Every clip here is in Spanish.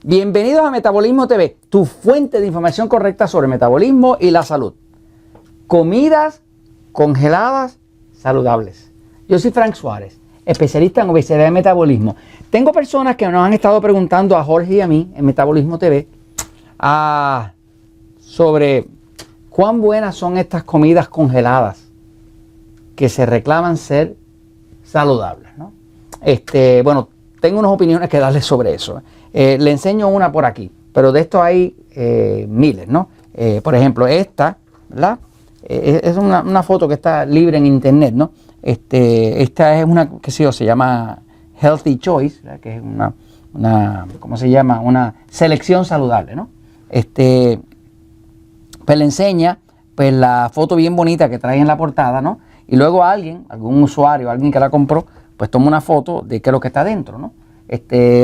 Bienvenidos a Metabolismo TV, tu fuente de información correcta sobre el metabolismo y la salud. Comidas congeladas saludables. Yo soy Frank Suárez, especialista en obesidad y metabolismo. Tengo personas que nos han estado preguntando a Jorge y a mí en Metabolismo TV sobre cuán buenas son estas comidas congeladas que se reclaman ser saludables, ¿no? Bueno, tengo unas opiniones que darles sobre eso. Le enseño una por aquí, pero de esto hay miles, ¿no? Por ejemplo, esta, ¿verdad? Es una foto que está libre en internet, ¿no? Esta es una, qué sé yo, se llama Healthy Choice, ¿verdad? Que es ¿cómo se llama? Una selección saludable, ¿no? Pues le enseña pues la foto bien bonita que trae en la portada, ¿no? Y luego algún usuario, alguien que la compró, pues toma una foto de qué es lo que está dentro, ¿no?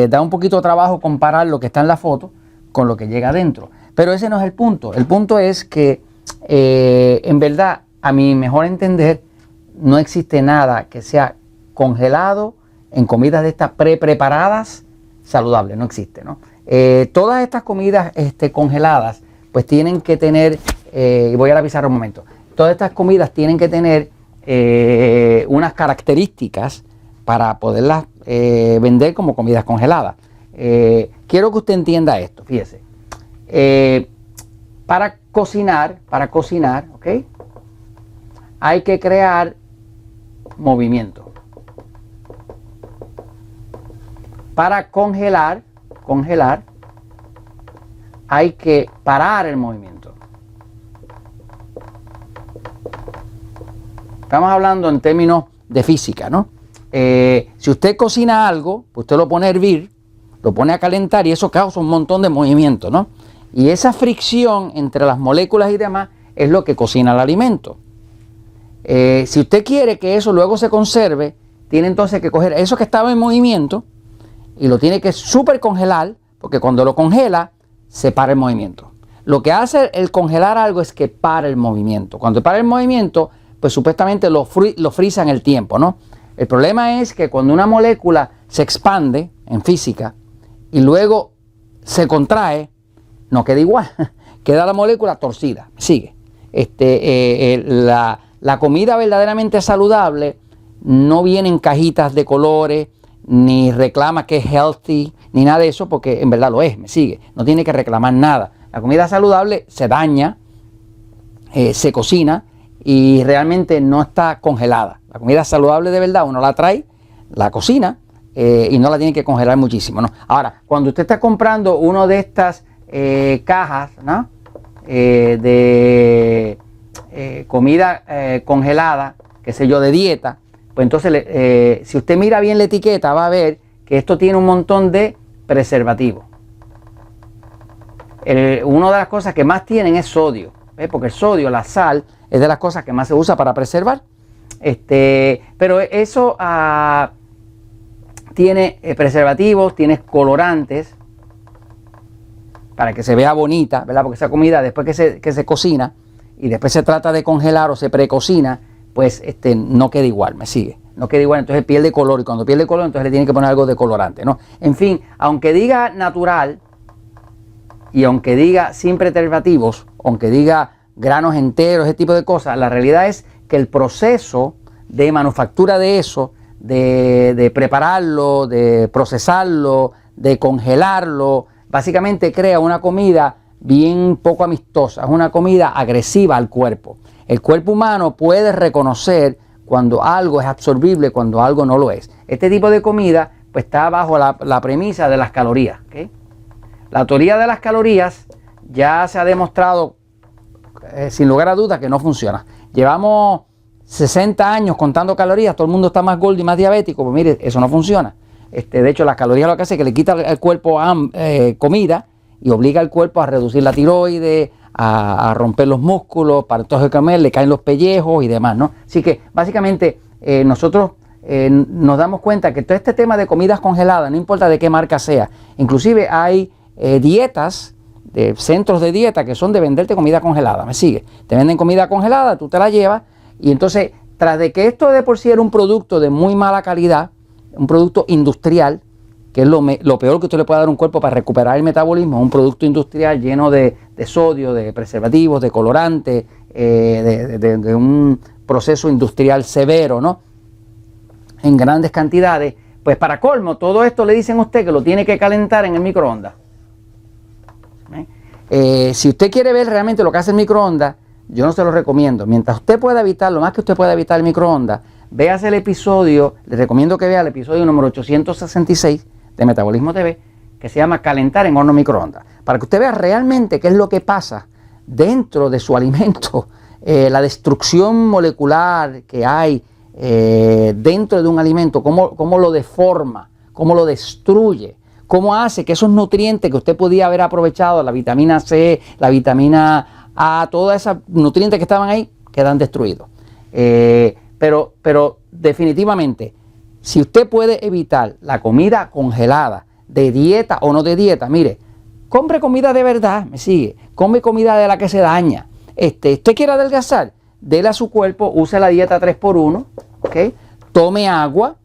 Da un poquito de trabajo comparar lo que está en la foto con lo que llega adentro. Pero ese no es el punto. El punto es que, en verdad, a mi mejor entender, no existe nada que sea congelado en comidas de estas preparadas saludables. No existe, ¿no? Todas estas comidas congeladas, pues tienen que tener, y voy a la pizarra un momento, todas estas comidas tienen que tener unas características para poderlas vender como comidas congeladas. Quiero que usted entienda esto, fíjese. Para cocinar, ¿ok? Hay que crear movimiento. Para congelar, hay que parar el movimiento. Estamos hablando en términos de física, ¿no? Si usted cocina algo, pues usted lo pone a hervir, lo pone a calentar y eso causa un montón de movimiento, ¿no? Y esa fricción entre las moléculas y demás es lo que cocina el alimento. Si usted quiere que eso luego se conserve, tiene entonces que coger eso que estaba en movimiento y lo tiene que super congelar, porque cuando lo congela, se para el movimiento. Lo que hace el congelar algo es que para el movimiento. Cuando para el movimiento, pues supuestamente lo frisa en el tiempo, ¿no? El problema es que cuando una molécula se expande en física y luego se contrae, no queda igual, queda la molécula torcida. Sigue. La comida verdaderamente saludable no viene en cajitas de colores, ni reclama que es healthy, ni nada de eso, porque en verdad lo es, me sigue. No tiene que reclamar nada. La comida saludable se daña, se cocina y realmente no está congelada. La comida saludable de verdad uno la trae, la cocina y no la tiene que congelar muchísimo, ¿no? Ahora, cuando usted está comprando uno de estas cajas, ¿no? De comida congelada, qué sé yo, de dieta, pues entonces si usted mira bien la etiqueta va a ver que esto tiene un montón de preservativos. Una de las cosas que más tienen es sodio, ¿ves? Porque el sodio, la sal, es de las cosas que más se usa para preservar. Pero eso tiene preservativos, tiene colorantes para que se vea bonita, ¿verdad? Porque esa comida después que se cocina y después se trata de congelar o se precocina, pues no queda igual, me sigue. No queda igual, entonces pierde color y cuando pierde color entonces le tienen que poner algo de colorante, ¿no? En fin, aunque diga natural y aunque diga sin preservativos, aunque diga granos enteros, ese tipo de cosas, la realidad es que el proceso de manufactura de eso, de prepararlo, de procesarlo, de congelarlo, básicamente crea una comida bien poco amistosa, es una comida agresiva al cuerpo. El cuerpo humano puede reconocer cuando algo es absorbible, cuando algo no lo es. Este tipo de comida pues está bajo la premisa de las calorías, ¿okay? La teoría de las calorías ya se ha demostrado sin lugar a dudas que no funciona. Llevamos 60 años contando calorías, todo el mundo está más gordo y más diabético, pues mire, eso no funciona. De hecho, las calorías lo que hace es que le quita al cuerpo comida y obliga al cuerpo a reducir la tiroides, a romper los músculos, para entonces comer, le caen los pellejos y demás, ¿no? Así que básicamente nosotros nos damos cuenta que todo este tema de comidas congeladas, no importa de qué marca sea, inclusive hay dietas, de centros de dieta que son de venderte comida congelada, me sigue, te venden comida congelada, tú te la llevas y entonces tras de que esto de por sí era un producto de muy mala calidad, un producto industrial, que es lo peor que usted le puede dar a un cuerpo para recuperar el metabolismo, un producto industrial lleno de sodio, de preservativos, de colorantes, de un proceso industrial severo, ¿no? En grandes cantidades. Pues para colmo, todo esto le dicen a usted que lo tiene que calentar en el microondas. Si usted quiere ver realmente lo que hace el microondas, yo no se lo recomiendo. Mientras usted pueda evitar, lo más que usted pueda evitar el microondas, véase el episodio, le recomiendo que vea el episodio número 866 de Metabolismo TV, que se llama Calentar en horno microondas, para que usted vea realmente qué es lo que pasa dentro de su alimento, la destrucción molecular que hay dentro de un alimento, cómo lo deforma, cómo lo destruye, cómo hace que esos nutrientes que usted podía haber aprovechado, la vitamina C, la vitamina A, todos esos nutrientes que estaban ahí, quedan destruidos. Pero definitivamente, si usted puede evitar la comida congelada, de dieta o no de dieta, mire, compre comida de verdad, me sigue, come comida de la que se daña. Usted quiere adelgazar, dele a su cuerpo, use la dieta 3x1, ¿okay? Tome agua,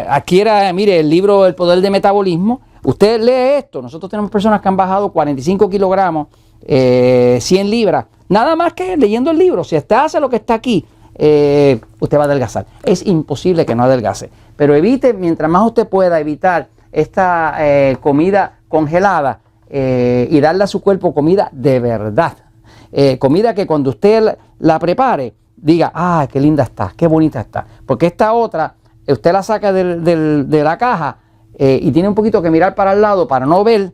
adquiera, mire, el libro El Poder del Metabolismo, usted lee esto, nosotros tenemos personas que han bajado 45 kilogramos, 100 libras, nada más que leyendo el libro. Si usted hace lo que está aquí, usted va a adelgazar. Es imposible que no adelgace, pero evite, mientras más usted pueda evitar esta comida congelada y darle a su cuerpo comida de verdad, comida que cuando usted la prepare diga, ah, qué linda está, qué bonita está, porque esta otra usted la saca de la caja y tiene un poquito que mirar para el lado para no ver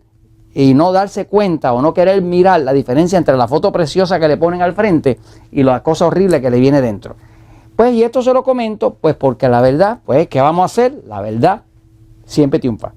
y no darse cuenta o no querer mirar la diferencia entre la foto preciosa que le ponen al frente y la cosa horrible que le viene dentro. Pues, y esto se lo comento, pues porque la verdad, pues, ¿qué vamos a hacer? La verdad siempre triunfa.